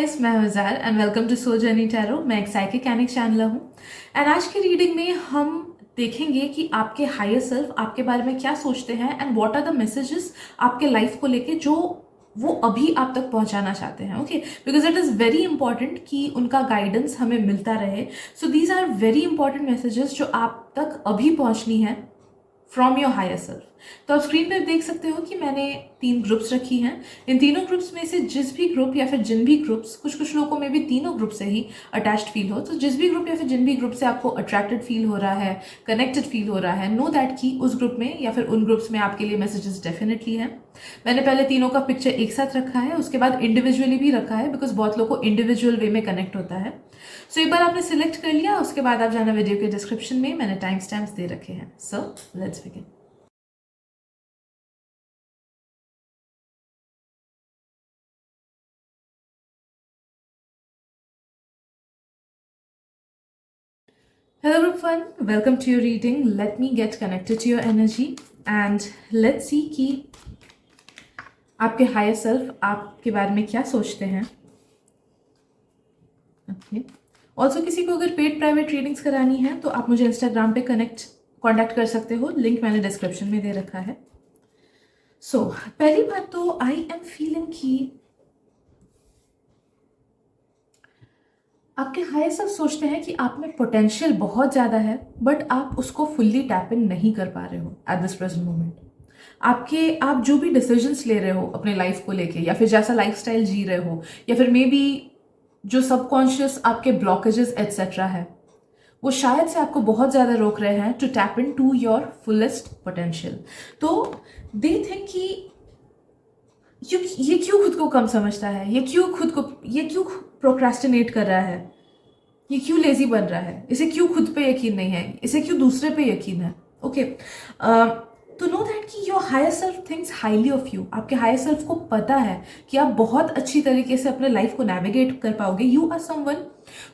Guys, मैं हज़ार and welcome to soul journey tarot. मैं एक साइकिक एनिक चैनलर हूँ एंड आज की रीडिंग में हम देखेंगे कि आपके हायर सेल्फ आपके बारे में क्या सोचते हैं and what are the messages आपके लाइफ को लेके जो वो अभी आप तक पहुंचाना चाहते हैं। Okay, because it is very important कि उनका गाइडेंस हमें मिलता रहे। So these are very important messages जो आप तक अभी पहुंचनी है फ्रॉम योर हायर सेल्फ। तो आप स्क्रीन पर देख सकते हो कि मैंने 3 ग्रुप्स रखी हैं। इन तीनों ग्रुप्स में से जिस भी ग्रुप या फिर जिन भी ग्रुप्स, कुछ लोगों में भी तीनों ग्रुप से ही अटैच्ड फील हो, तो जिस भी ग्रुप या फिर जिन भी ग्रुप से आपको अट्रैक्टेड फील हो रहा है, कनेक्टेड फील हो रहा है, नो दैट कि उस ग्रुप में या फिर उन ग्रुप्स में आपके लिए मैसेजेस डेफिनेटली हैं। मैंने पहले तीनों का पिक्चर एक साथ रखा है, उसके बाद इंडिविजुअली भी रखा है बिकॉज बहुत लोगों को इंडिविजुअल वे में कनेक्ट होता है। सो एक बार आपने सिलेक्ट कर लिया, उसके बाद आप जाना वीडियो के डिस्क्रिप्शन में, मैंने टाइम स्टैम्प्स दे रखे हैं। So let's begin. Hello group 1, welcome to your reading. Let me get connected to your energy and let's see कि आपके हायर सेल्फ आपके बारे में क्या सोचते हैं। ओके, ऑल्सो किसी को अगर पेड प्राइवेट रीडिंग्स करानी है तो आप मुझे इंस्टाग्राम पे कॉन्टैक्ट कर सकते हो, लिंक मैंने डिस्क्रिप्शन में दे रखा है। सो पहली बात तो आई एम फीलिंग कि आपके हायर सेल्फ सोचते हैं कि आप में पोटेंशियल बहुत ज़्यादा है बट आप उसको फुल्ली टैप इन नहीं कर पा रहे हो एट दिस प्रेजेंट मोमेंट। आप जो भी डिसीजंस ले रहे हो अपने लाइफ को लेके या फिर जैसा लाइफस्टाइल जी रहे हो या फिर मे बी जो सबकॉन्शियस आपके ब्लॉकेजेस एट्सेट्रा है, वो शायद से आपको बहुत ज़्यादा रोक रहे हैं to tap into your fullest potential. तो दे थिंक कि ये क्यों खुद को कम समझता है, ये क्यों प्रोक्रेस्टिनेट कर रहा है, ये क्यों लेजी बन रहा है, इसे क्यों खुद पे यकीन नहीं है, इसे क्यों दूसरे पे यकीन है। ओके, तो नो दैट कि your higher self thinks highly of you. आपके हायर सेल्फ को पता है कि आप बहुत अच्छी तरीके से अपने लाइफ को नेविगेट कर पाओगे। You are someone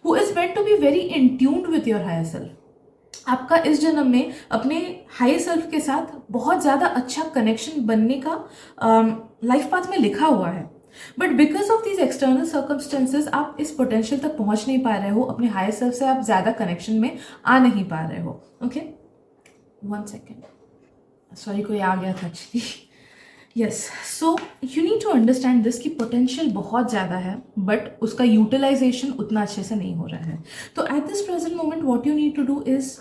who is meant to be very in tuned with your higher self. आपका इस जन्म में अपने हायर सेल्फ के साथ बहुत ज़्यादा अच्छा कनेक्शन बनने का लाइफ पाथ में लिखा हुआ है, but because of these external circumstances आप इस पोटेंशियल तक पहुंच नहीं पा रहे हो। अपने हायर सेल्फ से आप ज़्यादा कनेक्शन में आ नहीं पा रहे हो। ओके, 1 सेकेंड, सॉरी कोई आ गया था actually. Yes, so you need to understand this कि पोटेंशियल बहुत ज़्यादा है बट उसका यूटिलाइजेशन उतना अच्छे से नहीं हो रहा है। तो at this present moment what you need to do is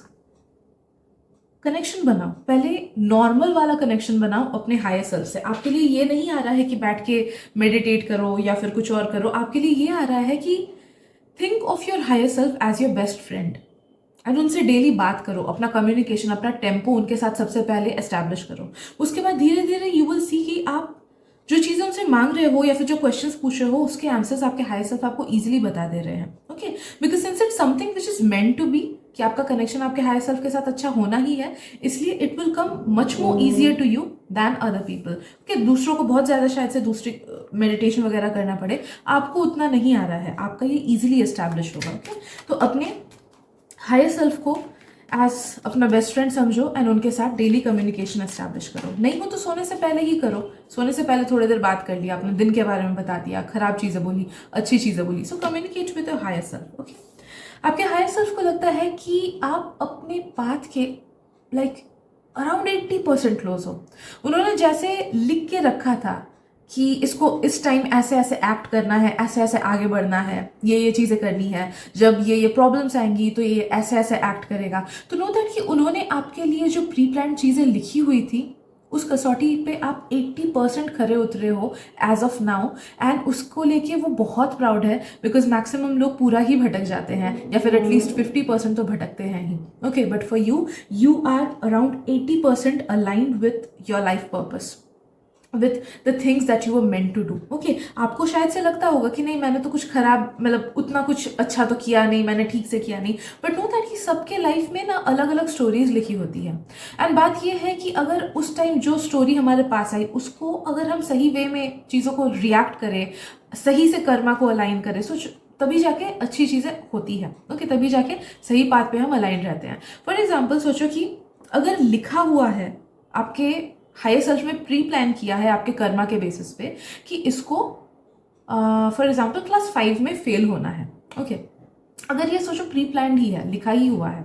connection बनाओ। पहले नॉर्मल वाला कनेक्शन बनाओ अपने हायर सेल्फ से। आपके लिए ये नहीं आ रहा है कि बैठ के मेडिटेट करो या फिर कुछ और करो। आपके लिए ये आ रहा है कि think of your higher self as your best friend and उनसे डेली बात करो। अपना कम्युनिकेशन, अपना टेम्पो उनके साथ सबसे पहले एस्टैब्लिश करो। उसके बाद धीरे धीरे यू विल सी कि आप जो चीज़ें उनसे मांग रहे हो या फिर जो क्वेश्चंस पूछ रहे हो उसके आंसर्स आपके हायर सेल्फ आपको इजीली बता दे रहे हैं। Okay, because since it's something which is meant to be कि आपका कनेक्शन आपके हायर सेल्फ के साथ अच्छा होना ही है, इसलिए it will come much more easier to you than other people. Okay, दूसरों को बहुत ज़्यादा शायद से दूसरी मेडिटेशन वगैरह करना पड़े, आपको उतना नहीं आ रहा है, आपका ये ईजिली एस्टैब्लिश होगा। ओके, तो अपने हायर सेल्फ को एज अपना बेस्ट फ्रेंड समझो एंड उनके साथ डेली कम्युनिकेशन एस्टैब्लिश करो। नहीं हो तो सोने से पहले ही करो। सोने से पहले थोड़ी देर बात कर लिया, अपने दिन के बारे में बता दिया, खराब चीज़ें बोली, अच्छी चीज़ें बोली। So communicate with your higher self. Okay, आपके हायर सेल्फ को लगता है कि आप अपने पाथ के अराउंड 80% क्लोज हो। उन्होंने जैसे लिख के रखा था कि इसको इस टाइम ऐसे ऐसे एक्ट करना है, ऐसे ऐसे आगे बढ़ना है, ये चीज़ें करनी है, जब ये प्रॉब्लम्स आएंगी तो ये ऐसे ऐसे एक्ट करेगा। तो नो दैट कि उन्होंने आपके लिए जो प्री प्लान चीज़ें लिखी हुई थी उस कसौटी पे आप 80% खरे उतरे हो एज ऑफ नाउ एंड उसको लेके वो बहुत प्राउड है। बिकॉज मैक्सिमम लोग पूरा ही भटक जाते हैं या फिर एटलीस्ट 50% तो भटकते हैं ही। Okay, but for you are around 80% aligned with your life purpose, with the things that you are meant to do. Okay, आपको शायद से लगता होगा कि नहीं मैंने तो कुछ खराब, मतलब उतना कुछ अच्छा तो किया नहीं, मैंने ठीक से किया नहीं, बट नो दैट कि सबके लाइफ में ना अलग अलग स्टोरीज लिखी होती है। एंड बात ये है कि अगर उस टाइम जो स्टोरी हमारे पास आई उसको अगर हम सही वे में चीज़ों को रिएक्ट करें, सही से कर्मा को अलाइन करें, तभी जाके अच्छी चीज़ें होती है। ओके, तभी जाके सही पाथ पे हम अलाइन रहते हैं। फॉर एग्जाम्पल सोचो कि अगर लिखा हुआ है, आपके हायर सेल्फ में प्री प्लान किया है आपके कर्मा के बेसिस पे कि इसको फॉर एग्जाम्पल क्लास 5 में फेल होना है, ओके अगर ये सोचो प्री प्लान्ड ही है, लिखा ही हुआ है,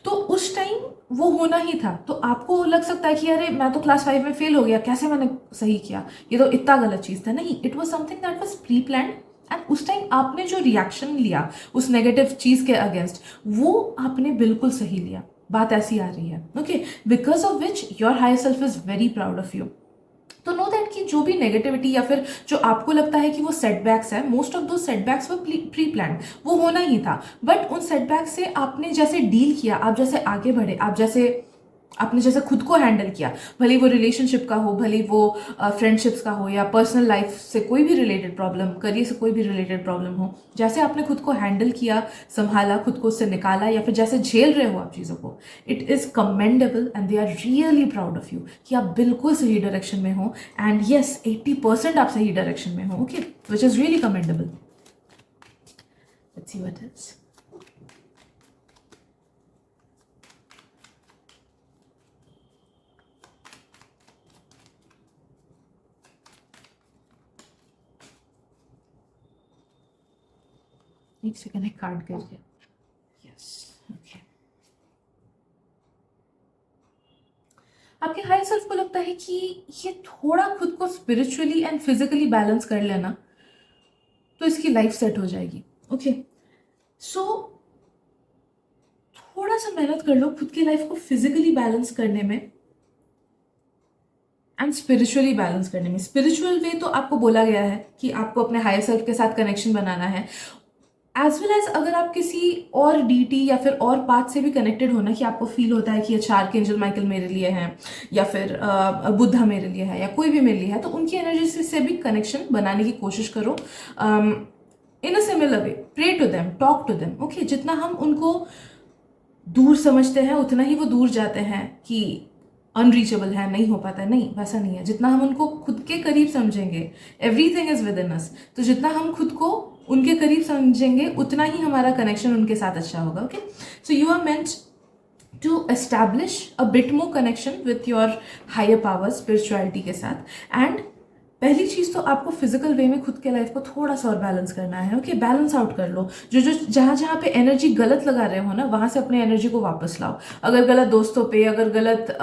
तो उस टाइम वो होना ही था। तो आपको लग सकता है कि अरे मैं तो क्लास 5 में फेल हो गया, कैसे मैंने सही किया, ये तो इतना गलत चीज़ था। नहीं, it was something that was pre planned, and उस टाइम आपने जो रिएक्शन लिया उस नेगेटिव चीज़ के अगेंस्ट, वो आपने बिल्कुल सही लिया। बात ऐसी आ रही है, okay, because of which your higher self is very proud of you. तो नो दैट कि जो भी नेगेटिविटी या फिर जो आपको लगता है कि वो सेटबैक्स है, मोस्ट ऑफ दो सेटबैक्स वो प्री प्लान्ड, वो होना ही था। बट उन सेटबैक्स से आपने जैसे डील किया, आप जैसे आगे बढ़े, आप जैसे आपने जैसे खुद को हैंडल किया, भले वो रिलेशनशिप का हो, भले वो फ्रेंडशिप्स का हो, या पर्सनल लाइफ से कोई भी रिलेटेड प्रॉब्लम, करियर से कोई भी रिलेटेड प्रॉब्लम हो, जैसे आपने खुद को हैंडल किया, संभाला, खुद को उससे निकाला, या फिर जैसे झेल रहे हो आप चीज़ों को, it is commendable and they are really proud of you कि आप बिल्कुल सही डायरेक्शन में हो। एंड येस, 80% आप सही डायरेक्शन में हो, okay, which is really commendable. Let's see what else. एक सेकंड, एक कार्ड कर दिया। Yes, okay. आपके हायर सेल्फ को लगता है कि ये थोड़ा खुद को स्पिरिचुअली एंड फिजिकली बैलेंस कर लेना तो इसकी लाइफ सेट हो जाएगी, ओके। सो थोड़ा सा मेहनत कर लो खुद की लाइफ को फिजिकली बैलेंस करने में एंड स्पिरिचुअली बैलेंस करने में। स्पिरिचुअल वे तो आपको बोला गया है कि आपको अपने हायर सेल्फ के साथ कनेक्शन बनाना है, एज वेल एज अगर आप किसी और डीटी या फिर और पाथ से भी कनेक्टेड होना, कि आपको फील होता है कि अच्छा आर्कएंजल माइकल मेरे लिए हैं, या फिर बुद्धा मेरे लिए है, या कोई भी मेरे लिए है, तो उनकी एनर्जी से भी कनेक्शन बनाने की कोशिश करो। In a similar way, pray to them, talk to them, okay. जितना हम उनको दूर समझते हैं उतना ही वो दूर जाते हैं कि अनरीचेबल है, नहीं हो पाता है। नहीं, वैसा नहीं है। जितना हम उनको खुद के करीब समझेंगे, एवरीथिंग इज विद इन अस, तो जितना हम खुद को उनके करीब समझेंगे उतना ही हमारा कनेक्शन उनके साथ अच्छा होगा, okay. So you are meant to establish a bit more connection with your higher power, spirituality के साथ। एंड पहली चीज तो आपको फिजिकल वे में खुद के लाइफ को थोड़ा सा और बैलेंस करना है, ओके। बैलेंस आउट कर लो, जो जो जहां जहां पे एनर्जी गलत लगा रहे हो ना, वहां से अपने एनर्जी को वापस लाओ। अगर गलत दोस्तों पे, अगर गलत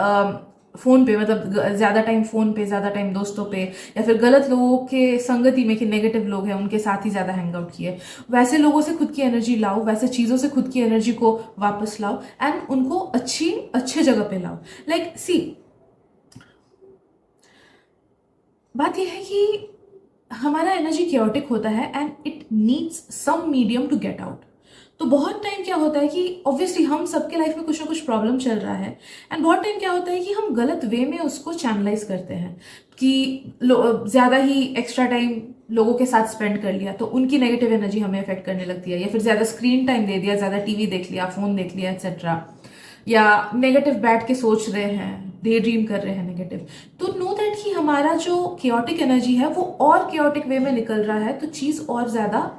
फोन पे, मतलब ज्यादा टाइम फोन पे, ज्यादा टाइम दोस्तों पे, या फिर गलत लोगों के संगति में, कि नेगेटिव लोग हैं उनके साथ ही ज्यादा हैंग आउट किए, वैसे लोगों से खुद की एनर्जी लाओ, वैसे चीजों से खुद की एनर्जी को वापस लाओ, एंड उनको अच्छे जगह पे लाओ। लाइक सी, बात यह है कि हमारा एनर्जी क्योटिक होता है and it needs some medium to get out. तो बहुत टाइम क्या होता है कि ऑब्वियसली हम सबके लाइफ में कुछ ना कुछ प्रॉब्लम चल रहा है, एंड बहुत टाइम क्या होता है कि हम गलत वे में उसको चैनलाइज करते हैं, कि ज़्यादा ही एक्स्ट्रा टाइम लोगों के साथ स्पेंड कर लिया तो उनकी नेगेटिव एनर्जी हमें अफेक्ट करने लगती है, या फिर ज़्यादा स्क्रीन टाइम दे दिया, ज़्यादा टीवी देख लिया, फ़ोन देख लिया, एक्सेट्रा, या नेगेटिव बैठ के सोच रहे हैं, डे ड्रीम कर रहे हैं नेगेटिव। तो नो दैट कि हमारा जो केओटिक एनर्जी है वो और केओटिक वे में निकल रहा है, तो चीज़ और ज़्यादा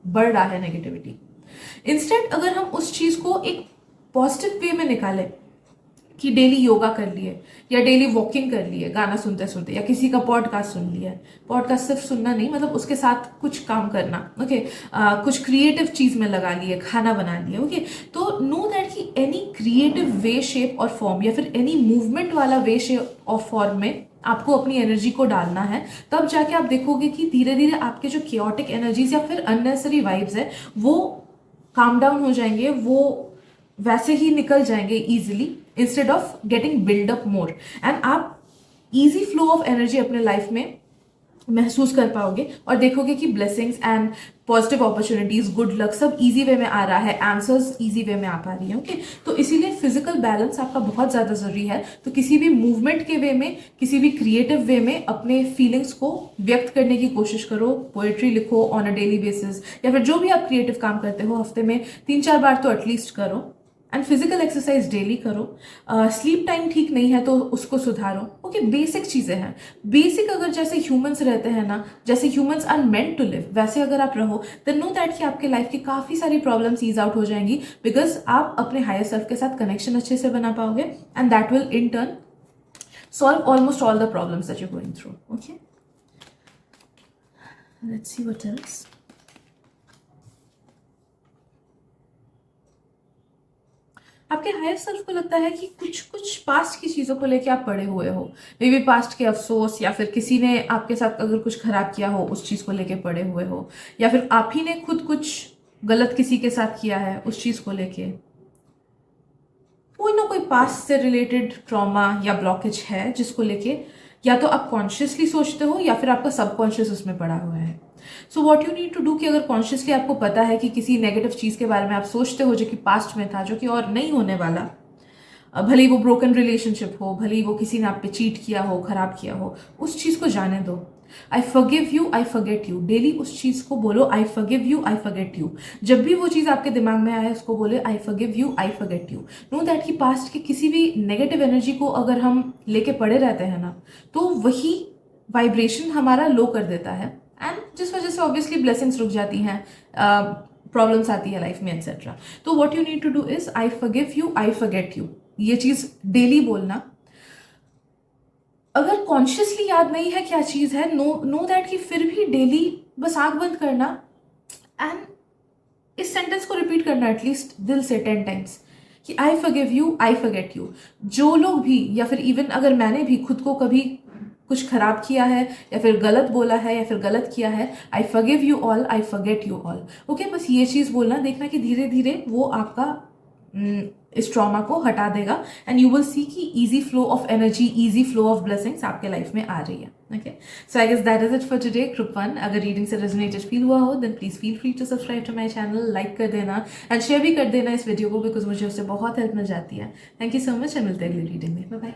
बढ़ रहा है नेगेटिविटी। इंस्टेंट अगर हम उस चीज़ को एक पॉजिटिव वे में निकालें, कि डेली योगा कर लिए, या डेली वॉकिंग कर लिए गाना सुनते सुनते, या किसी का पॉडकास्ट सुन लिया, पॉडकास्ट सिर्फ सुनना नहीं, मतलब उसके साथ कुछ काम करना, ओके, कुछ क्रिएटिव चीज में लगा लिए, खाना बना लिए, ओके। तो नो दैट कि एनी क्रिएटिव वे, शेप और फॉर्म, या फिर एनी मूवमेंट वाला वे, शेप और फॉर्म में आपको अपनी एनर्जी को डालना है। तब जाके आप देखोगे कि धीरे धीरे आपके जो केओटिक एनर्जीज या फिर अननेसेसरी वाइब्स है वो काम डाउन हो जाएंगे, वो वैसे ही निकल जाएंगे easily, instead of getting build up more. And आप इजी फ्लो ऑफ एनर्जी अपने लाइफ में महसूस कर पाओगे, और देखोगे कि blessings and positive opportunities, good luck सब इजी वे में आ रहा है, आंसर्स इजी वे में आ पा रही है, ओके। तो इसीलिए फिजिकल बैलेंस आपका बहुत ज़्यादा ज़रूरी है। तो किसी भी मूवमेंट के वे में, किसी भी क्रिएटिव वे में अपने फीलिंग्स को व्यक्त करने की कोशिश करो, पोएट्री लिखो ऑन अ डेली बेसिस, या फिर जो भी आप क्रिएटिव काम करते हो हफ्ते में 3-4 बार तो एटलीस्ट करो। एंड फिजिकल एक्सरसाइज डेली करो। स्लीप टाइम ठीक नहीं है तो उसको सुधारो, ओके। बेसिक चीज़ें हैं, बेसिक। अगर जैसे ह्यूमंस रहते हैं ना, जैसे humans are meant to live, वैसे अगर आप रहो, देन नो दैट कि आपके लाइफ की काफ़ी सारी प्रॉब्लम्स ईज आउट हो जाएंगी, बिकॉज आप अपने हायर सेल्फ के साथ कनेक्शन अच्छे से बना पाओगे, and that will in turn solve almost all the problems that you going through, okay. Let's see what else. आपके हायर सेल्फ को लगता है कि कुछ कुछ पास्ट की चीज़ों को लेके आप पड़े हुए हो, मे बी पास्ट के अफसोस, या फिर किसी ने आपके साथ अगर कुछ खराब किया हो उस चीज़ को लेके पड़े हुए हो, या फिर आप ही ने खुद कुछ गलत किसी के साथ किया है उस चीज़ को लेके। कोई ना कोई पास्ट से रिलेटेड ट्रॉमा या ब्लॉकेज है जिसको लेके या तो आप कॉन्शियसली सोचते हो या फिर आपका सबकॉन्शियस उसमें पड़ा हुआ है। So what you need to do कि अगर कॉन्शियसली आपको पता है कि किसी नेगेटिव चीज़ के बारे में आप सोचते हो जो कि पास्ट में था, जो कि और नहीं होने वाला, भले ही वो ब्रोकन रिलेशनशिप हो, भले ही वो किसी ने आप पे चीट किया हो, खराब किया हो, उस चीज़ को जाने दो। आई forgive you, I forget you, daily उस चीज़ को बोलो, आई forgive you, I forget you. जब भी वो चीज़ आपके दिमाग में आए उसको बोले आई forgive you, I forget you. No that कि पास्ट की किसी भी नेगेटिव एनर्जी को अगर हम लेके पड़े रहते हैं ना, तो वही वाइब्रेशन हमारा लो कर देता है, एंड जिस वजह से ऑब्वियसली ब्लेसिंग्स रुक जाती हैं, प्रॉब्लम्स आती है लाइफ में, एक्सेट्रा। तो what you need to do is I forgive you, I forget you. ये चीज डेली बोलना। अगर कॉन्शियसली याद नहीं है क्या चीज है, नो दैट कि फिर भी डेली बस आंख बंद करना एंड इस सेंटेंस को रिपीट करना एटलीस्ट दिल से 10 टाइम्स कि आई forgive you, I forget you. जो लोग भी, या फिर इवन अगर मैंने भी खुद को कभी कुछ खराब किया है या फिर गलत बोला है या फिर गलत किया है, आई forgive you all, I forget you all. Okay, बस ये चीज बोलना, देखना कि धीरे धीरे वो आपका इस ट्रॉमा को हटा देगा, एंड यू विल सी कि easy flow of energy, easy flow of blessings आपके लाइफ में आ रही है। Okay, so I guess that is it for today, group 1। अगर रीडिंग से रेजोनेटेड फील हुआ हो then please feel free to subscribe to my channel, like कर देना एंड शेयर भी कर देना इस वीडियो को, बिकॉज मुझे उससे बहुत हेल्प मिल जाती है। थैंक यू सो मच, और मिलते हैं अगली रीडिंग में। Bye bye.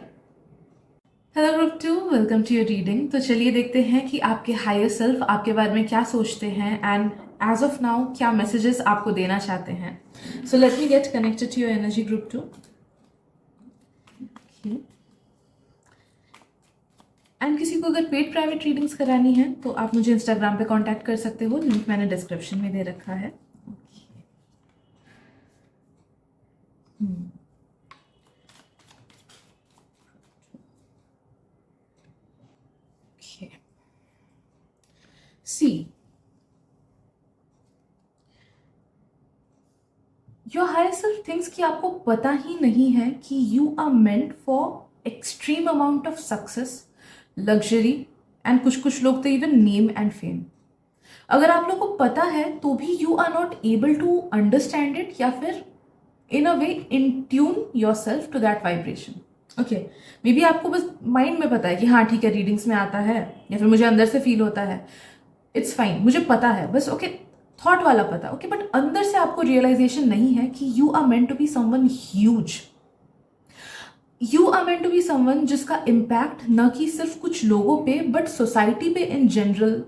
Hello group 2, welcome to your reading. तो चलिए देखते हैं कि आपके हायर सेल्फ आपके बारे में क्या सोचते हैं एंड एज ऑफ नाउ क्या मैसेजेस आपको देना चाहते हैं। So let me get connected to your energy, group 2। And किसी को अगर पेड प्राइवेट रीडिंग्स करानी है तो आप मुझे इंस्टाग्राम पे कांटेक्ट कर सकते हो, लिंक मैंने डिस्क्रिप्शन में दे रखा है। See, your higher self thinks कि आपको पता ही नहीं है कि you are meant for extreme amount of success, luxury and कुछ कुछ लोग तो इवन नेम एंड फेम। अगर आप लोग को पता है तो भी you are not able to understand it, या फिर in a way in tune yourself to that vibration. Okay, maybe आपको बस माइंड में पता है कि हाँ ठीक है, रीडिंग्स में आता है, या फिर मुझे अंदर से फील होता है, इट्स फाइन, मुझे पता है बस। ओके, थॉट वाला पता, ओके, बट अंदर से आपको रियलाइजेशन नहीं है कि you are meant to be someone huge. You are meant to be someone जिसका इम्पैक्ट न कि सिर्फ कुछ लोगों पे बट सोसाइटी पे इन जनरल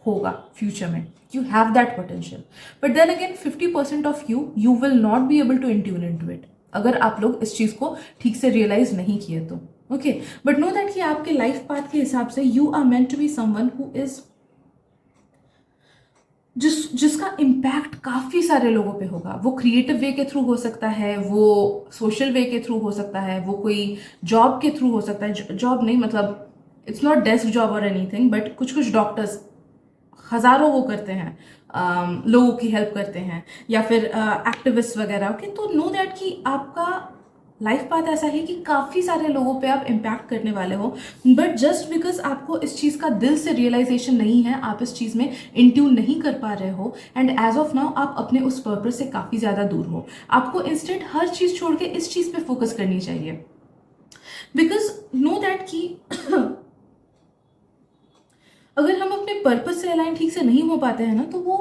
होगा फ्यूचर में। You have that potential, but then again 50% of you will not be able to in tune into it अगर आप लोग इस चीज को ठीक से रियलाइज नहीं किए तो। ओके, बट नो दैट कि आपके लाइफ पाथ के हिसाब से you are meant to be someone who is जिसका इम्पैक्ट काफी सारे लोगों पे होगा। वो क्रिएटिव वे के थ्रू हो सकता है, वो सोशल वे के थ्रू हो सकता है, वो कोई जॉब के थ्रू हो सकता है, जॉब नहीं मतलब इट्स नॉट डेस्क जॉब और एनीथिंग, बट कुछ कुछ डॉक्टर्स हजारों वो करते हैं, लोगों की हेल्प करते हैं, या फिर एक्टिविस्ट वगैरह। ओके, तो नो दैट कि आपका लाइफ पाथ ऐसा है कि काफी सारे लोगों पे आप इम्पैक्ट करने वाले हो, बट जस्ट बिकॉज आपको इस चीज का दिल से रियलाइजेशन नहीं है, आप इस चीज में इंट्यून नहीं कर पा रहे हो, एंड एज ऑफ नाउ आप अपने उस पर्पस से काफी ज्यादा दूर हो। आपको इंस्टेंट हर चीज छोड़ के इस चीज पे फोकस करनी चाहिए, बिकॉज नो दैट कि अगर हम अपने पर्पस से अलाइन ठीक से नहीं हो पाते हैं ना, तो वो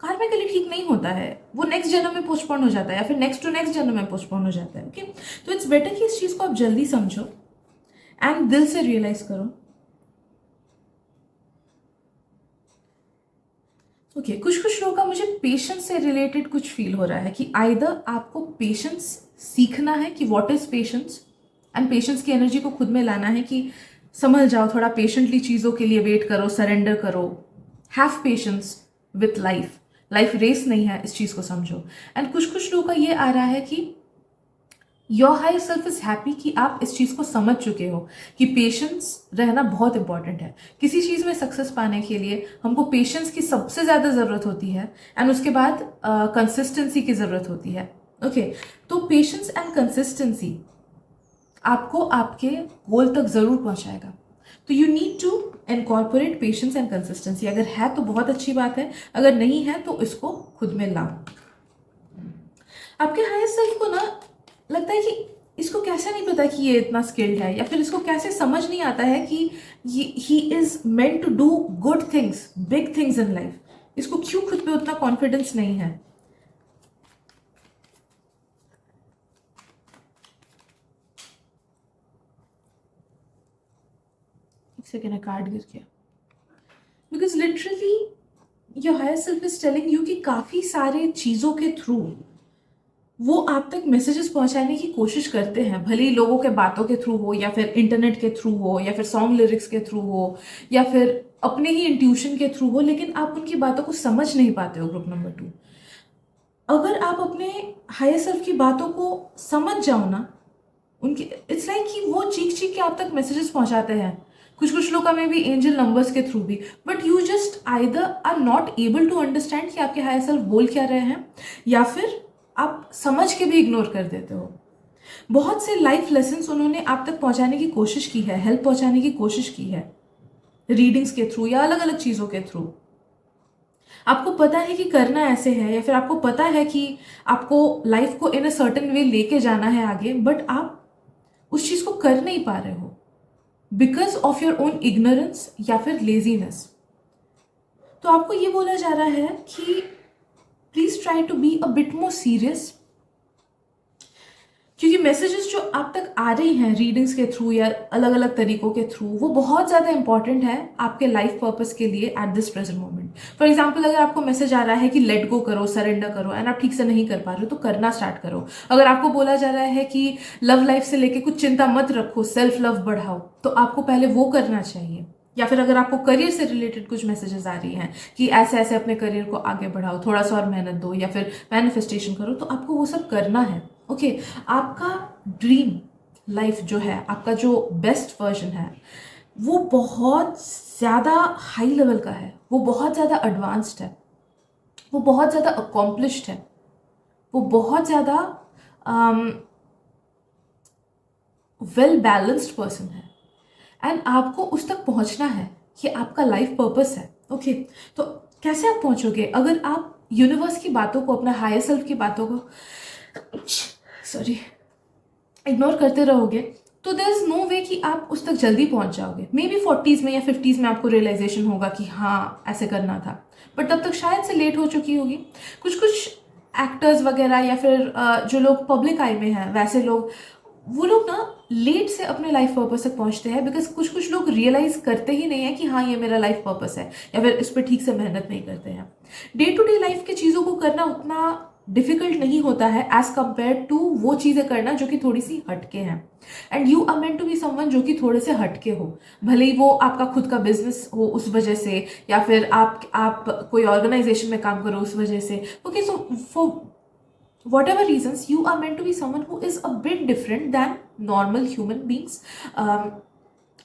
कार्मिकली ठीक नहीं होता है, वो नेक्स्ट जन्म में पोस्टपोन हो जाता है, या फिर नेक्स्ट टू नेक्स्ट जन्म में पोस्टपोन हो जाता है। ओके, तो इट्स बेटर कि इस चीज को आप जल्दी समझो एंड दिल से रियलाइज करो। ओके, कुछ कुछ लोगों का मुझे पेशेंस से रिलेटेड कुछ फील हो रहा है कि आइदर आपको पेशेंस सीखना है कि what is patience, and patience की एनर्जी को खुद में लाना है कि समझ जाओ, थोड़ा पेशेंटली चीजों के लिए वेट करो, सरेंडर करो, have patience with life. Life race नहीं है, इस चीज को समझो। एंड कुछ कुछ लोगों का ये आ रहा है कि your higher self is happy कि आप इस चीज़ को समझ चुके हो कि पेशेंस रहना बहुत इंपॉर्टेंट है। किसी चीज़ में सक्सेस पाने के लिए हमको पेशेंस की सबसे ज़्यादा ज़रूरत होती है, एंड उसके बाद कंसिस्टेंसी की ज़रूरत होती है। ओके, तो पेशेंस एंड कंसिस्टेंसी आपको आपके गोल तक ज़रूर पहुंचाएगा। तो you need to incorporate patience and consistency. अगर है तो बहुत अच्छी बात है, अगर नहीं है तो इसको खुद में लाओ। आपके हायर सेल्फ को ना लगता है कि इसको कैसे नहीं पता कि ये इतना स्किल्ड है, या फिर इसको कैसे समझ नहीं आता है कि he is meant to do good things, big things in life. इसको क्यों खुद पे उतना कॉन्फिडेंस नहीं है। एक सेकेंड, कार्ड गिर गया। Because literally your higher self is telling you कि काफी सारे चीजों के थ्रू वो आप तक मैसेजेस पहुंचाने की कोशिश करते हैं, भले ही लोगों के बातों के थ्रू हो, या फिर इंटरनेट के थ्रू हो, या फिर सॉन्ग लिरिक्स के थ्रू हो, या फिर अपने ही इंट्यूशन के थ्रू हो, लेकिन आप उनकी बातों को समझ नहीं पाते हो। ग्रुप नंबर 2, अगर आप अपने हायर सेल्फ की बातों को समझ जाओ ना, उनकी इट्स लाइक कि वो चीख चीख के आप तक मैसेजेस पहुंचाते हैं। कुछ लोग का मे बी एंजल नंबर्स के थ्रू भी, but you just either are not able to understand कि आपके हायर सेल्फ बोल क्या रहे हैं, या फिर आप समझ के भी इग्नोर कर देते हो। बहुत से लाइफ लेसन्स उन्होंने आप तक पहुंचाने की कोशिश की है, हेल्प पहुंचाने की कोशिश की है, रीडिंग्स के थ्रू या अलग अलग चीज़ों के थ्रू। आपको पता है कि करना ऐसे है, या फिर आपको पता है कि आपको लाइफ को इन अ सर्टेन वे लेके जाना है आगे, बट आप उस चीज़ को कर नहीं पा रहे हो because of your own ignorance या फिर लेजीनेस। तो आपको ये बोला जा रहा है कि please try to be a bit more serious, क्योंकि मैसेजेस जो आप तक आ रही हैं रीडिंग्स के थ्रू या अलग अलग तरीकों के थ्रू, वो बहुत ज़्यादा इंपॉर्टेंट है आपके लाइफ पर्पस के लिए eight this present moment. For example, अगर आपको मैसेज आ रहा है कि लेट गो करो, सरेंडर करो, एंड आप ठीक से नहीं कर पा रहे हो तो करना स्टार्ट करो। अगर आपको बोला जा रहा है कि लव लाइफ से लेके कुछ चिंता मत रखो, सेल्फ लव बढ़ाओ, तो आपको पहले वो करना चाहिए। या फिर अगर आपको करियर से रिलेटेड कुछ मैसेजेस आ रही हैं कि ऐसे ऐसे अपने करियर को आगे बढ़ाओ, थोड़ा सा और मेहनत दो, या फिर मैनिफेस्टेशन करो, तो आपको वो सब करना है। ओके, आपका ड्रीम लाइफ जो है, आपका जो बेस्ट वर्जन है, वो बहुत ज़्यादा हाई लेवल का है, वो बहुत ज़्यादा एडवांस्ड है, वो बहुत ज़्यादा अकॉम्प्लिश्ड है, वो बहुत ज़्यादा वेल बैलेंस्ड पर्सन है, एंड आपको उस तक पहुंचना है। ये आपका लाइफ पर्पस है। ओके, तो कैसे आप पहुंचोगे? अगर आप यूनिवर्स की बातों को, अपना हायर सेल्फ की बातों को इग्नोर करते रहोगे, तो देयर इज नो वे कि आप उस तक जल्दी पहुंच जाओगे। मे बी 40s में या 50s में आपको रियलाइजेशन होगा कि हाँ ऐसे करना था, बट तब तक शायद से लेट हो चुकी होगी। कुछ एक्टर्स वगैरह, या फिर जो लोग पब्लिक आई में हैं, वैसे लोग, वो लोग ना लेट से अपने लाइफ पर्पस तक पहुंचते हैं, बिकॉज कुछ लोग रियलाइज करते ही नहीं है कि हाँ ये मेरा लाइफ पर्पस है, या फिर इस पर ठीक से मेहनत नहीं करते हैं। डे टू डे लाइफ की चीज़ों को करना उतना डिफिकल्ट नहीं होता है एज कंपेयर टू वो चीज़ें करना जो कि थोड़ी सी हटके हैं। And you are meant to be someone जो कि थोड़े से हटके हो, भले ही वो आपका खुद का बिजनेस हो उस वजह से, या फिर आप कोई ऑर्गेनाइजेशन में काम करो उस वजह से। Okay, so for whatever reasons, you are meant to be someone who is a bit different than normal human beings,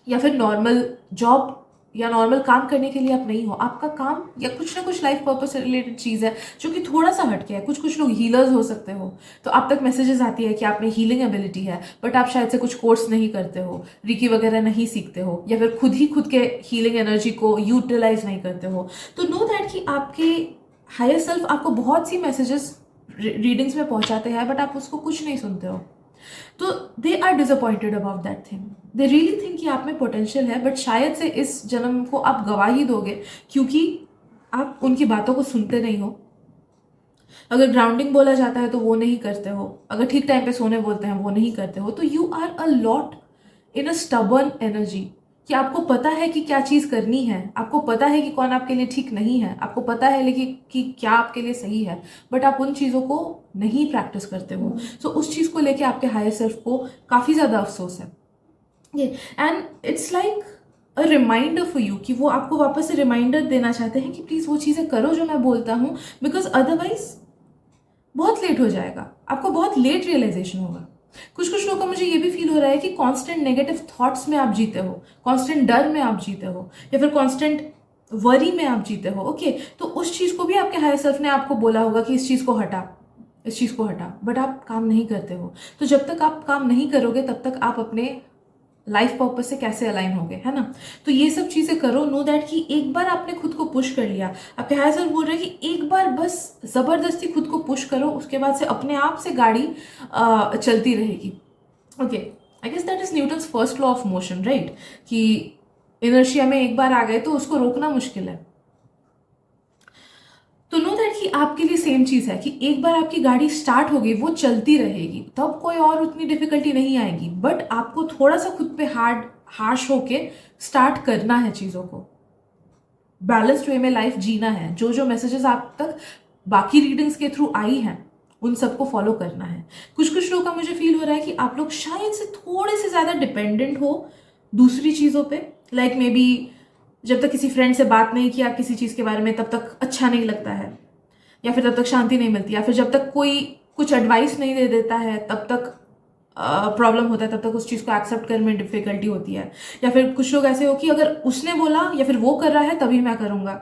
या फिर नॉर्मल जॉब या नॉर्मल काम करने के लिए आप नहीं हो। आपका काम या कुछ ना कुछ लाइफ पर्पस से रिलेटेड चीज़ है जो कि थोड़ा सा हटके है। कुछ लोग हीलर्स हो सकते हो, तो आप तक मैसेजेस आती है कि आप में हीलिंग एबिलिटी है, बट आप शायद से कुछ कोर्स नहीं करते हो, रीकी वगैरह नहीं सीखते हो, या फिर खुद के हीलिंग एनर्जी को यूटिलाइज नहीं करते हो। तो नो दैट कि आपके हायर सेल्फ आपको बहुत सी मैसेजेस रीडिंग्स में पहुंचाते हैं, बट आप उसको कुछ नहीं सुनते हो। तो they are disappointed about that thing. They really think कि आप में पोटेंशियल है, बट शायद से इस जन्म को आप गवा ही दोगे, क्योंकि आप उनकी बातों को सुनते नहीं हो। अगर ग्राउंडिंग बोला जाता है तो वो नहीं करते हो, अगर ठीक टाइम पे सोने बोलते हैं वो नहीं करते हो। तो you are a lot in a stubborn energy, कि आपको पता है कि क्या चीज़ करनी है, आपको पता है कि कौन आपके लिए ठीक नहीं है, आपको पता है लेकिन कि क्या आपके लिए सही है, बट आप उन चीज़ों को नहीं प्रैक्टिस करते हो। सो उस चीज़ को लेके आपके हायर सेल्फ को काफ़ी ज़्यादा अफसोस है। And it's like a reminder for you, कि वो आपको वापस से रिमाइंडर देना चाहते हैं कि प्लीज़ वो चीज़ें करो जो मैं बोलता हूँ, बिकॉज अदरवाइज बहुत लेट हो जाएगा, आपको बहुत लेट रियलाइजेशन होगा। कुछ कुछ लोगों का मुझे ये भी फील हो रहा है कि कांस्टेंट नेगेटिव थॉट्स में आप जीते हो, कांस्टेंट डर में आप जीते हो, या फिर कांस्टेंट वरी में आप जीते हो। ओके, तो उस चीज को भी आपके हायर सेल्फ ने आपको बोला होगा कि इस चीज को हटा, इस चीज को हटा, बट आप काम नहीं करते हो। तो जब तक आप काम नहीं करोगे तब तक आप अपने लाइफ पर्पस से कैसे अलाइन होगे, है ना। तो ये सब चीजें करो। नो दैट कि एक बार आपने खुद को पुश कर लिया, आपके हायर सेल्फ बोल रहे हैं कि एक बार बस जबरदस्ती खुद को पुश करो, उसके बाद से अपने आप से गाड़ी चलती रहेगी। Okay, I guess that is Newton's first law of motion, right, कि इनर्शिया में एक बार आ गए तो उसको रोकना मुश्किल है। तो नो दैट कि आपके लिए सेम चीज है कि एक बार आपकी गाड़ी स्टार्ट हो गई वो चलती रहेगी, तब कोई और उतनी डिफिकल्टी नहीं आएगी, बट आपको थोड़ा सा खुद पे हार्श होके स्टार्ट करना है चीजों को, बैलेंस्ड वे में लाइफ जीना है। जो जो मैसेजेस आप तक बाकी रीडिंग्स के थ्रू आई हैं उन सबको फॉलो करना है। कुछ कुछ लोगों का मुझे फील हो रहा है कि आप लोग शायद से थोड़े से ज्यादा डिपेंडेंट हो दूसरी चीजों पे, लाइक मे बी जब तक किसी फ्रेंड से बात नहीं किया किसी चीज के बारे में तब तक अच्छा नहीं लगता है, या फिर तब तक शांति नहीं मिलती, या फिर जब तक कोई कुछ एडवाइस नहीं दे देता है तब तक प्रॉब्लम होता है, तब तक उस चीज को एक्सेप्ट करने में डिफिकल्टी होती है। या फिर कुछ लोग ऐसे हो कि अगर उसने बोला या फिर वो कर रहा है तभी मैं करूंगा।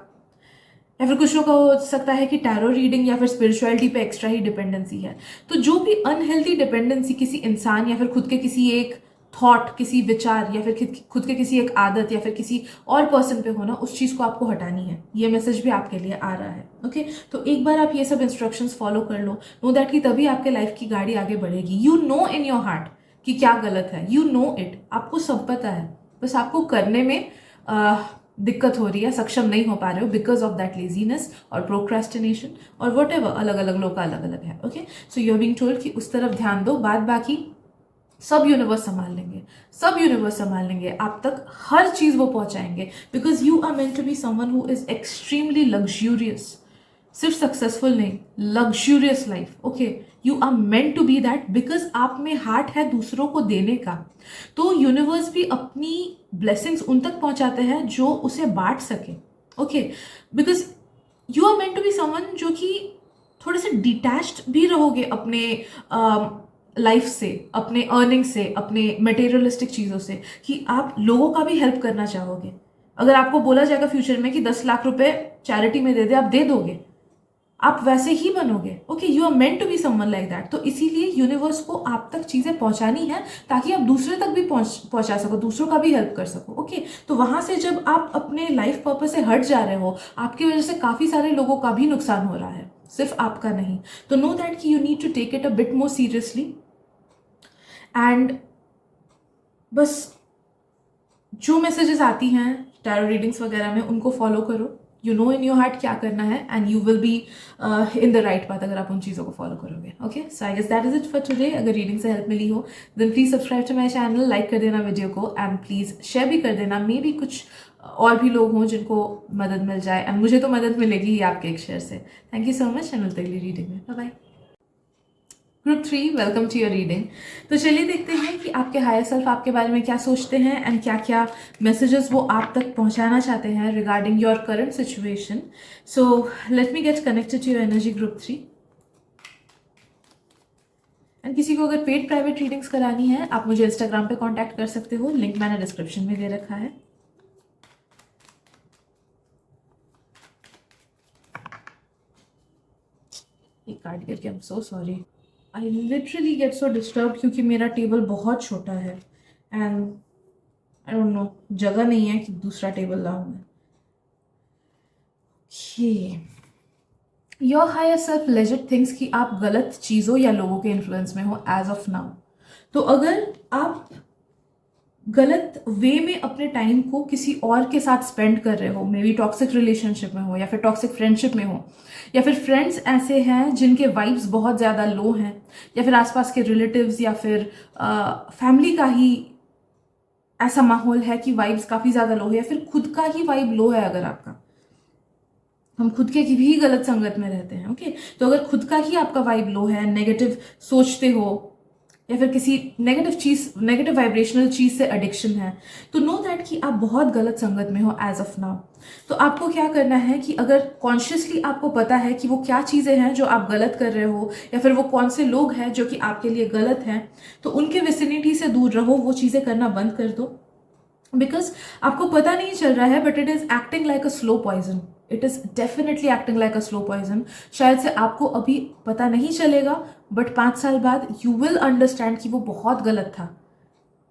या फिर कुछ लोग का हो सकता है कि टैरो रीडिंग या फिर स्पिरिचुअलिटी पे एक्स्ट्रा ही डिपेंडेंसी है। तो जो भी अनहेल्दी डिपेंडेंसी किसी इंसान या फिर खुद के किसी एक थॉट, किसी विचार, या फिर खुद के किसी एक आदत या फिर किसी और पर्सन पे होना, उस चीज को आपको हटानी है। ये मैसेज भी आपके लिए आ रहा है। ओके, तो एक बार आप ये सब इंस्ट्रक्शंस फॉलो कर लो, नो दैट कि तभी आपके लाइफ की गाड़ी आगे बढ़ेगी। You know in your heart कि क्या गलत है, यू नो इट, आपको सब पता है, बस आपको करने में दिक्कत हो रही है, सक्षम नहीं हो पा रहे हो बिकॉज ऑफ दैट लेजीनेस और प्रोक्रेस्टिनेशन और वट एवर, अलग अलग लोग का अलग अलग है। Okay, so you are being told कि उस तरफ ध्यान दो, बाद बाकी सब यूनिवर्स संभाल लेंगे, सब यूनिवर्स संभाल लेंगे, आप तक हर चीज वो पहुंचाएंगे, because you are meant to be someone who is extremely luxurious. सिर्फ सक्सेसफुल नहीं, luxurious life. Okay, you are meant to be that because आप में हार्ट है दूसरों को देने का। तो यूनिवर्स भी अपनी ब्लेसिंग्स उन तक पहुंचाते हैं जो उसे बांट सके। Okay, because you are meant to be someone जो कि थोड़े से डिटैच्ड भी रहोगे अपने लाइफ से, अपने अर्निंग से, अपने मटेरियलिस्टिक चीज़ों से, कि आप लोगों का भी हेल्प करना चाहोगे। अगर आपको बोला जाएगा फ्यूचर में कि 10 लाख रुपए चैरिटी में दे दे, आप दे दोगे, आप वैसे ही बनोगे। Okay, you are meant to be someone like that. तो इसीलिए यूनिवर्स को आप तक चीजें पहुंचानी है ताकि आप दूसरे तक भी पहुंचा सको, दूसरों का भी हेल्प कर सको। ओके, तो वहां से जब आप अपने लाइफ पर्पस से हट जा रहे हो, आपकी वजह से काफी सारे लोगों का भी नुकसान हो रहा है, सिर्फ आपका नहीं। तो नो दैट कि you need to take it a bit more seriously and बस जो मैसेजेस आती हैं टैरो रीडिंग्स वगैरह में उनको फॉलो करो। You know in your heart क्या करना है and you will be in the right path अगर आप उन चीज़ों को फॉलो करोगे। Okay, so I guess that is it for today. अगर रीडिंग से हेल्प मिली हो then please subscribe to my channel, like कर देना वीडियो को एंड प्लीज शेयर भी कर देना। मे बी कुछ और भी लोग हों जिनको मदद मिल जाए, एंड मुझे तो मदद मिलेगी ही आपके एक शेयर से। Thank you so much and मिलते अगली रीडिंग में। Bye bye. Group 3, welcome to your reading. तो चलिए देखते हैं कि आपके हायर सेल्फ आपके बारे में क्या सोचते हैं एंड क्या क्या मैसेजेस वो आप तक पहुंचाना चाहते हैं regarding your current situation. So let me get connected to your energy group 3। And किसी को अगर पेड प्राइवेट रीडिंग्स करानी है आप मुझे इंस्टाग्राम पे कांटेक्ट कर सकते हो, लिंक मैंने डिस्क्रिप्शन में दे रखा है। एक कार्ड करके, I am so sorry, I literally get so disturb क्योंकि मेरा टेबल बहुत छोटा है एंड आई डोंट नो, जगह नहीं है कि दूसरा टेबल लाऊं मैं। Your higher self legit thinks कि आप गलत चीज़ों या लोगों के इन्फ्लुएंस में हो एज ऑफ नाउ। तो अगर आप गलत वे में अपने टाइम को किसी और के साथ स्पेंड कर रहे हो, मे बी टॉक्सिक रिलेशनशिप में हो या फिर टॉक्सिक फ्रेंडशिप में हो, या फिर फ्रेंड्स ऐसे हैं जिनके वाइब्स बहुत ज़्यादा लो हैं, या फिर आसपास के रिलेटिव्स या फिर फैमिली का ही ऐसा माहौल है कि वाइब्स काफ़ी ज़्यादा लो है, या फिर खुद का ही वाइब लो है। अगर आपका, हम खुद के भी गलत संगत में रहते हैं। ओके, तो अगर खुद का ही आपका वाइब लो है, नेगेटिव सोचते हो, या फिर किसी नेगेटिव वाइब्रेशनल चीज से एडिक्शन है, तो नो दैट कि आप बहुत गलत संगत में हो एज ऑफ नाउ। तो आपको क्या करना है कि अगर कॉन्शियसली आपको पता है कि वो क्या चीजें हैं जो आप गलत कर रहे हो, या फिर वो कौन से लोग हैं जो कि आपके लिए गलत हैं, तो उनके विसिनिटी से दूर रहो, वो चीजें करना बंद कर दो। बिकॉज आपको पता नहीं चल रहा है, but it is acting like a slow poison. It is definitely acting like a slow poison. शायद से आपको अभी पता नहीं चलेगा, बट 5 साल बाद यू विल अंडरस्टैंड कि वो बहुत गलत था।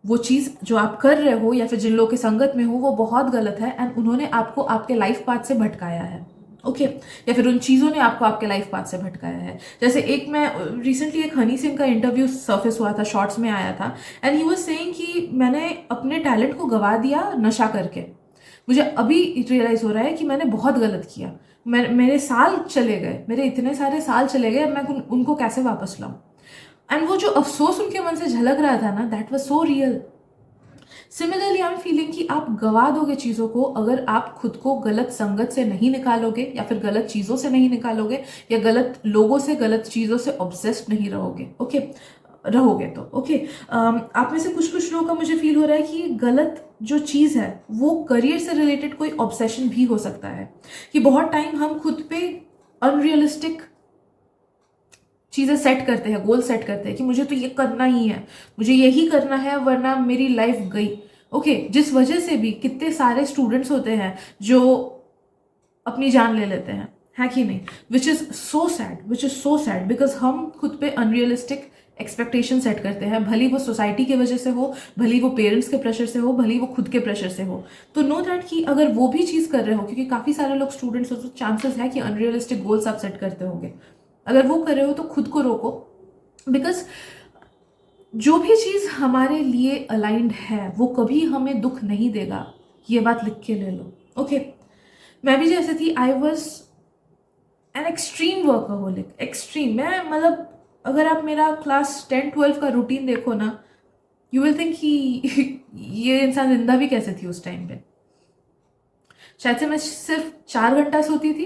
वो चीज जो आप कर रहे हो या फिर जिन लोगों की संगत में हो वो बहुत गलत है, एंड उन्होंने आपको आपके लाइफ पाथ से भटकाया है। ओके या फिर उन चीजों ने आपको आपके लाइफ पाथ से भटकाया है। जैसे एक मैं रिसेंटली एक हनी सिंह का इंटरव्यू सर्फेस हुआ था, शॉर्ट्स में आया था, एंड ही वाज सेइंग कि मैंने अपने टैलेंट को गवा दिया नशा करके। मुझे अभी रियलाइज हो रहा है कि मैंने बहुत गलत किया। मेरे साल चले गए, मेरे इतने सारे साल चले गए, अब मैं उनको कैसे वापस लाऊं। एंड वो जो अफसोस उनके मन से झलक रहा था ना, that was so real. Similarly I am feeling कि आप गवा दोगे चीज़ों को अगर आप खुद को गलत संगत से नहीं निकालोगे, या फिर गलत चीज़ों से नहीं निकालोगे, या गलत लोगों से गलत चीज़ों से ऑब्सेस्ड नहीं रहोगे। ओके रहोगे तो ओके। आप में से कुछ कुछ लोगों का मुझे फील हो रहा है कि गलत जो चीज़ है वो करियर से रिलेटेड कोई ऑब्सेशन भी हो सकता है, कि बहुत टाइम हम खुद पे अनरियलिस्टिक चीज़ें सेट करते हैं, गोल सेट करते हैं कि मुझे तो ये करना ही है, मुझे यही करना है वरना मेरी लाइफ गई। ओके जिस वजह से भी कितने सारे स्टूडेंट्स होते हैं जो अपनी जान ले लेते हैं, है कि नहीं? Which is so sad because हम खुद पे अनरियलिस्टिक एक्सपेक्टेशन सेट करते हैं, भली वो सोसाइटी की वजह से हो, भली वो पेरेंट्स के प्रेशर से हो, भली वो खुद के प्रेशर से हो। तो नो दैट कि अगर वो भी चीज़ कर रहे हो, क्योंकि काफ़ी सारे लोग स्टूडेंट्स हो तो चांसेस है कि अनरियलिस्टिक गोल्स आप सेट करते होंगे, अगर वो कर रहे हो तो खुद को रोको। बिकॉज जो भी चीज़ हमारे लिए अलाइंड है वो कभी हमें दुख नहीं देगा, ये बात लिख के ले लो। ओके मैं भी जैसे थी, I was an extreme workaholic, extreme. मैं मतलब अगर आप मेरा क्लास 10-12 का रूटीन देखो ना, यू विल थिंक कि ये इंसान जिंदा भी कैसे थी उस टाइम पे। शायद से मैं सिर्फ 4 घंटा सोती थी,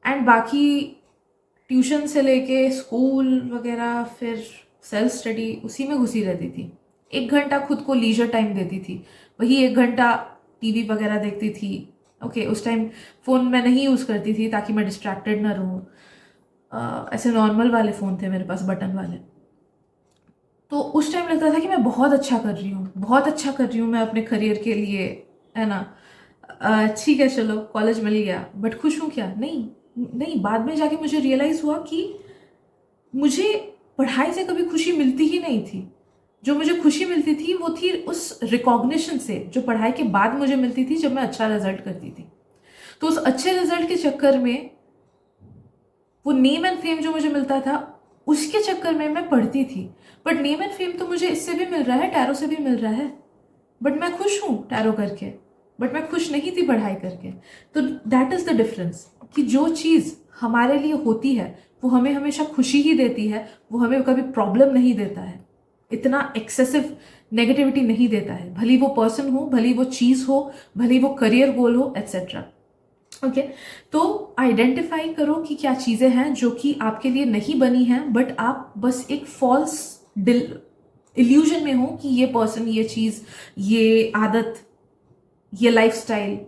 एंड बाकी ट्यूशन से लेके स्कूल वगैरह फिर सेल्फ स्टडी उसी में घुसी रहती थी। 1 घंटा खुद को लीजर टाइम देती थी, वही 1 घंटा टीवी वगैरह देखती थी। ओके उस टाइम फ़ोन मैं नहीं यूज़ करती थी ताकि मैं डिस्ट्रैक्टेड ना रहूँ। ऐसे नॉर्मल वाले फ़ोन थे मेरे पास, बटन वाले। तो उस टाइम लगता था कि मैं बहुत अच्छा कर रही हूँ, बहुत अच्छा कर रही हूँ मैं अपने करियर के लिए, है ना। ठीक है चलो कॉलेज मिल गया, बट खुश हूँ क्या? नहीं नहीं। बाद में जाके मुझे रियलाइज़ हुआ कि मुझे पढ़ाई से कभी खुशी मिलती ही नहीं थी। जो मुझे खुशी मिलती थी वो थी उस रिकॉग्निशन से जो पढ़ाई के बाद मुझे मिलती थी जब मैं अच्छा रिजल्ट करती थी। तो उस अच्छे रिजल्ट के चक्कर में वो नेम एंड फेम जो मुझे मिलता था उसके चक्कर में मैं पढ़ती थी। बट नेम एंड फेम तो मुझे इससे भी मिल रहा है, टैरो से भी मिल रहा है, बट मैं खुश हूँ टैरो करके, बट मैं खुश नहीं थी पढ़ाई करके। तो दैट इज द डिफरेंस, कि जो चीज़ हमारे लिए होती है वो हमें हमेशा खुशी ही देती है, वो हमें कभी प्रॉब्लम नहीं देता है, इतना एक्सेसिव नेगेटिविटी नहीं देता है, भली वो पर्सन हो, भली वो चीज़ हो, भली वो करियर गोल हो, एट्सेट्रा। ओके तो आइडेंटिफाई करो कि क्या चीज़ें हैं जो कि आपके लिए नहीं बनी हैं, बट आप बस एक फॉल्स इल्यूजन में हो कि ये पर्सन, ये चीज़, ये आदत, ये लाइफस्टाइल,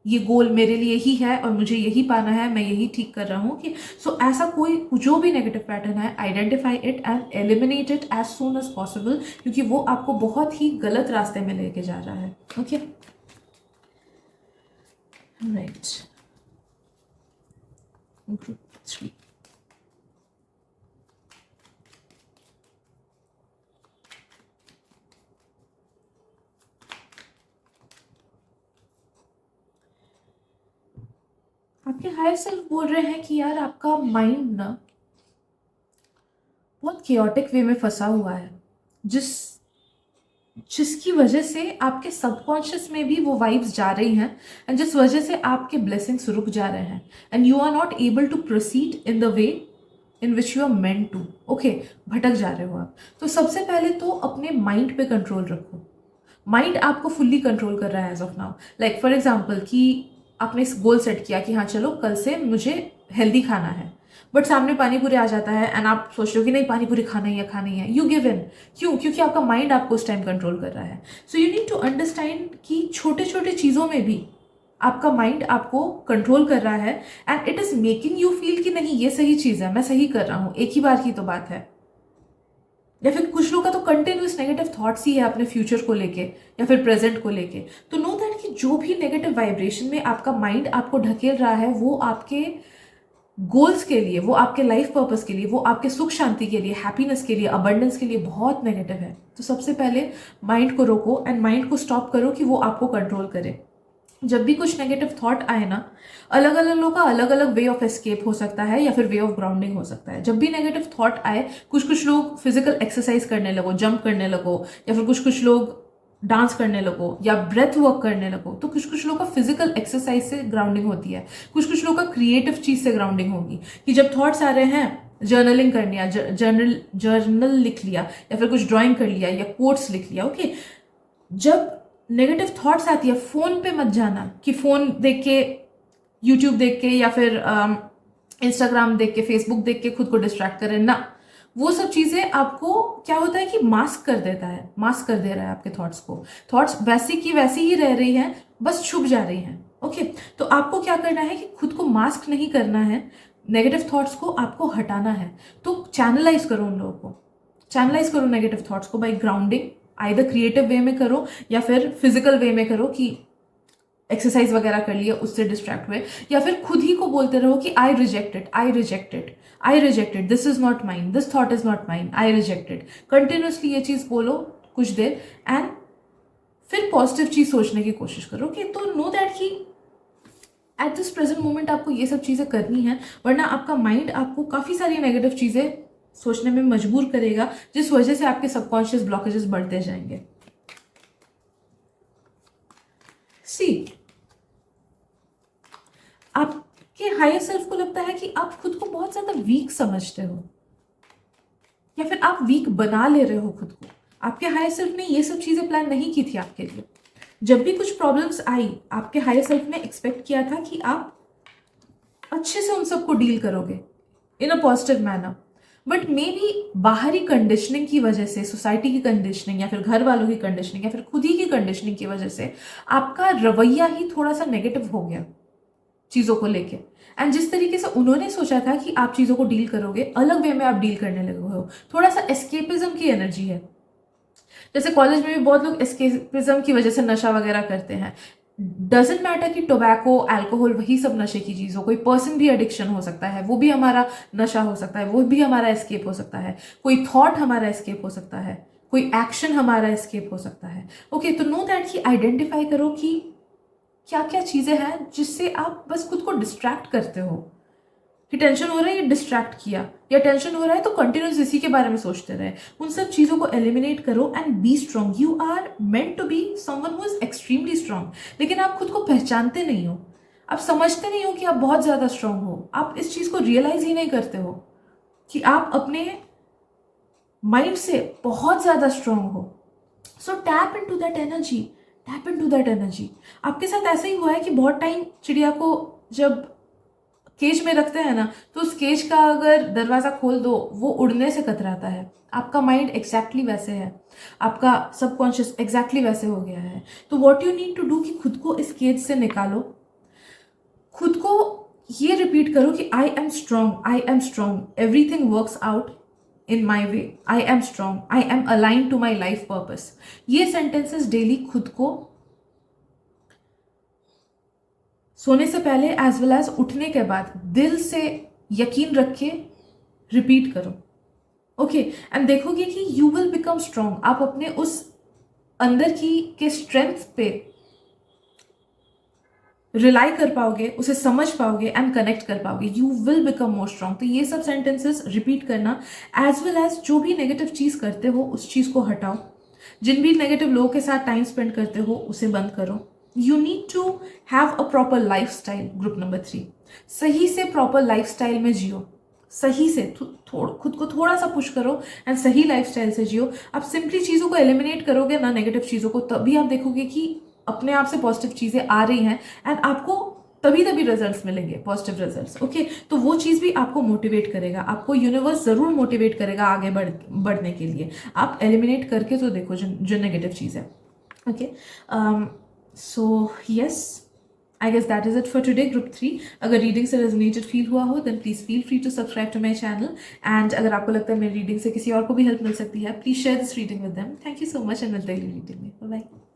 ये गोल मेरे लिए ही है और मुझे यही पाना है, मैं यही ठीक कर रहा हूँ कि ऐसा कोई जो भी नेगेटिव पैटर्न है, identify it and eliminate it as soon as possible, क्योंकि वो आपको बहुत ही गलत रास्ते में लेके जा रहा है। Okay right Group 3. आपके हायर सेल्फ बोल रहे हैं कि यार आपका माइंड ना बहुत केओटिक वे में फंसा हुआ है, जिसकी वजह से आपके सबकॉन्शियस में भी वो वाइब्स जा रही हैं, एंड जिस वजह से आपके ब्लेसिंग्स रुक जा रहे हैं, and you are not able to proceed in the way in which you are meant to. Okay भटक जा रहे हो आप। तो सबसे पहले तो अपने माइंड पे कंट्रोल रखो। माइंड आपको फुल्ली कंट्रोल कर रहा है as of now. Like for example कि आपने इस गोल सेट किया कि हाँ चलो कल से मुझे हेल्दी खाना है, बट सामने पानी पूरी आ जाता है एंड आप सोच रहे हो कि नहीं पानी पूरी खाना ही है, खाना ही है, यू गिव इन। क्यों? क्योंकि आपका माइंड आपको उस टाइम कंट्रोल कर रहा है। So you need to understand कि छोटे छोटे चीज़ों में भी आपका माइंड आपको कंट्रोल कर रहा है and it is making you feel कि नहीं ये सही चीज़ है, मैं सही कर रहा हूँ, एक ही बार की तो बात है। या फिर कुछ लोग का तो कंटिन्यूस नेगेटिव थॉट्स ही है अपने फ्यूचर को लेके या फिर प्रेजेंट को लेके। तो नो दैट कि जो भी नेगेटिव वाइब्रेशन में आपका माइंड आपको ढकेल रहा है वो आपके गोल्स के लिए, वो आपके लाइफ पर्पस के लिए, वो आपके सुख शांति के लिए, हैप्पीनेस के लिए, अबंडेंस के लिए बहुत नेगेटिव है। तो सबसे पहले माइंड को रोको एंड माइंड को स्टॉप करो कि वो आपको कंट्रोल करे। जब भी कुछ नेगेटिव थॉट आए ना, अलग अलग लोगों का अलग अलग वे ऑफ एस्केप हो सकता है या फिर वे ऑफ ग्राउंडिंग हो सकता है। जब भी नेगेटिव थॉट आए, कुछ लोग फिजिकल एक्सरसाइज करने लगो, जंप करने लगो, या फिर कुछ लोग डांस करने लगो या ब्रेथ वर्क करने लगो। तो कुछ लोग का फिजिकल एक्सरसाइज से ग्राउंडिंग होती है, कुछ लोग का क्रिएटिव चीज से ग्राउंडिंग होगी। कि जब थॉट्स आ रहे हैं, जर्नलिंग कर लिया, जर्नल लिख लिया, या फिर कुछ ड्राइंग कर लिया या कोट्स लिख लिया। ओके, जब नेगेटिव थॉट्स आती है, फोन पे मत जाना कि फोन देख के, यूट्यूब देख के या फिर इंस्टाग्राम देख के, फेसबुक देख के खुद को डिस्ट्रैक्ट करें ना। वो सब चीजें आपको क्या होता है कि मास्क कर देता है, मास्क कर दे रहा है आपके थॉट्स को। थॉट्स वैसी की वैसी ही रह रही हैं, बस छुप जा रही हैं। ओके, तो आपको क्या करना है कि खुद को मास्क नहीं करना है, नेगेटिव थॉट्स को आपको हटाना है। तो चैनलाइज करो उन लोगों को, चैनलाइज करो नेगेटिव थॉट्स को by grounding. Either creative way में करो या फिर फिजिकल वे में करो कि एक्सरसाइज वगैरह कर लिए, उससे डिस्ट्रैक्ट हुए, या फिर खुद ही को बोलते रहो कि I reject it, I reject it, I reject it, this is not mind, this thought is not mind, I reject it. Continuously ये चीज बोलो कुछ देर एंड फिर पॉजिटिव चीज सोचने की कोशिश करो। कि तो नो दैट कि एट दिस प्रेजेंट मोमेंट आपको ये सब चीजें करनी है, वरना आपका माइंड आपको काफी सारी नेगेटिव चीजें सोचने में मजबूर करेगा, जिस वजह से आपके सबकॉन्शियस ब्लॉकेजेस बढ़ते जाएंगे। सी, आपके हायर सेल्फ को लगता है कि आप खुद को बहुत ज्यादा वीक समझते हो या फिर आप वीक बना ले रहे हो खुद को। आपके हायर सेल्फ ने ये सब चीजें प्लान नहीं की थी आपके लिए। जब भी कुछ प्रॉब्लम्स आई, आपके हायर सेल्फ ने एक्सपेक्ट किया था कि आप अच्छे से उन सबको डील करोगे in a positive manner. But maybe बाहरी कंडीशनिंग की वजह से, सोसाइटी की कंडीशनिंग या फिर घर वालों की कंडीशनिंग या फिर खुद ही की कंडीशनिंग की वजह से आपका रवैया ही थोड़ा सा नेगेटिव हो गया चीज़ों को लेके। एंड जिस तरीके से उन्होंने सोचा था कि आप चीज़ों को डील करोगे, अलग वे में आप डील करने लगे हो। थोड़ा सा एस्केपिज्म की एनर्जी है। जैसे कॉलेज में भी बहुत लोग एस्केपिज्म की वजह से नशा वगैरह करते हैं। डजेंट मैटर कि टोबैको, अल्कोहल, वही सब नशे की चीज़ हो। कोई पर्सन भी एडिक्शन हो सकता है, वो भी हमारा नशा हो सकता है, वो भी हमारा एस्केप हो सकता है। कोई थॉट हमारा एस्केप हो सकता है, कोई एक्शन हमारा एस्केप हो सकता है। ओके, तो नो दैट कि आइडेंटिफाई करो कि क्या क्या चीज़ें हैं जिससे आप बस खुद को डिस्ट्रैक्ट करते हो। कि टेंशन हो रहा है, ये डिस्ट्रैक्ट किया, या टेंशन हो रहा है तो कंटिन्यूस इसी के बारे में सोचते रहे। उन सब चीज़ों को एलिमिनेट करो and be strong. You are meant to be someone who is extremely strong, लेकिन आप खुद को पहचानते नहीं हो, आप समझते नहीं हो कि आप बहुत ज़्यादा स्ट्रांग हो। आप इस चीज़ को रियलाइज ही नहीं करते हो कि आप अपने माइंड से बहुत ज़्यादा स्ट्रांग हो। So tap into that energy, tap into that energy. आपके साथ ऐसा ही हुआ है कि बहुत टाइम चिड़िया को जब केज में रखते हैं ना, तो उस केज का अगर दरवाजा खोल दो, वो उड़ने से कतराता है। आपका माइंड एग्जैक्टली वैसे है, आपका सबकॉन्शियस एग्जैक्टली वैसे हो गया है। तो what you need to do कि खुद को इस केज से निकालो, खुद को ये रिपीट करो कि I am strong, I am strong, everything works out in my way, I am strong, I am align to my life purpose. ये सेंटेंसेस डेली खुद को सोने से पहले एज वेल एज उठने के बाद दिल से यकीन रख के रिपीट करो। ओके, एंड देखोगे कि यू विल बिकम स्ट्रांग। आप अपने उस अंदर की के स्ट्रेंथ पे रिलाई कर पाओगे, उसे समझ पाओगे एंड कनेक्ट कर पाओगे। You will become more strong. तो ये सब सेंटेंसेस रिपीट करना, एज वेल एज जो भी नेगेटिव चीज करते हो उस चीज को हटाओ। जिन भी नेगेटिव लोगों के साथ टाइम स्पेंड करते हो उसे बंद करो। You need to have a proper lifestyle. Group number 3, सही से प्रॉपर लाइफस्टाइल में जियो। सही से खुद को थोड़ा सा पुश करो एंड सही लाइफस्टाइल से जियो। आप सिंपली चीज़ों को एलिमिनेट करोगे ना, नेगेटिव चीज़ों को, तभी आप देखोगे कि अपने आप से पॉजिटिव चीज़ें आ रही हैं एंड आपको तभी तभी रिजल्ट्स मिलेंगे, पॉजिटिव रिजल्ट्स। ओके, तो वो चीज़ भी आपको मोटिवेट करेगा, आपको यूनिवर्स ज़रूर मोटिवेट करेगा आगे बढ़ने के लिए। आप एलिमिनेट करके तो देखो जो नेगेटिव चीज़ है। Okay, so yes, I guess that is it for today group 3। अगर रीडिंग से रेजोनेटेड फील हुआ हो then please feel free to subscribe to my channel, and अगर आपको लगता है मेरी रीडिंग से किसी और को भी हेल्प मिल सकती है, please share this reading with them. Thank you so much and मिलते हैं रीडिंग में। Bye bye.